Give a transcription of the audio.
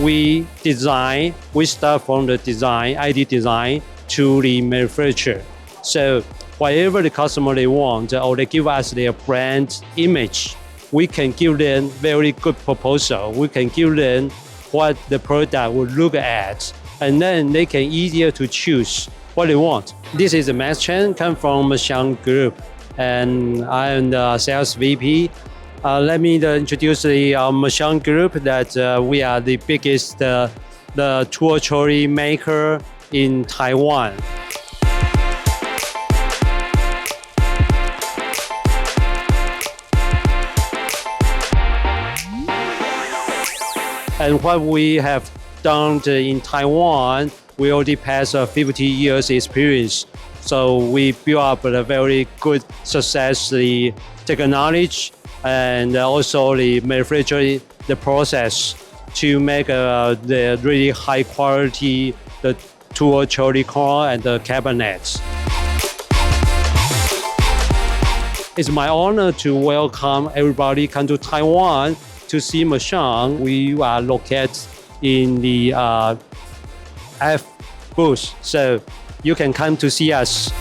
we start from the design, ID design to the manufacture. So whatever the customer they want or they give us their brand image, we can give them very good proposal. We can give them what the product will look at, and then they can easier to choose what they want. This is Machan, come from Machan Group, and I am the sales VP. Let me introduce the Machan Group. That we are the biggest the tool trolley maker in Taiwan. And what we have done in Taiwan, we already passed 50 years experience. So we built up a very good success, the technology, and also the manufacturing, the process to make the really high quality the tool trolley car and the cabinets. It's my honor to welcome everybody come to Taiwan to see Machan. We are located in the F booth, so you can come to see us.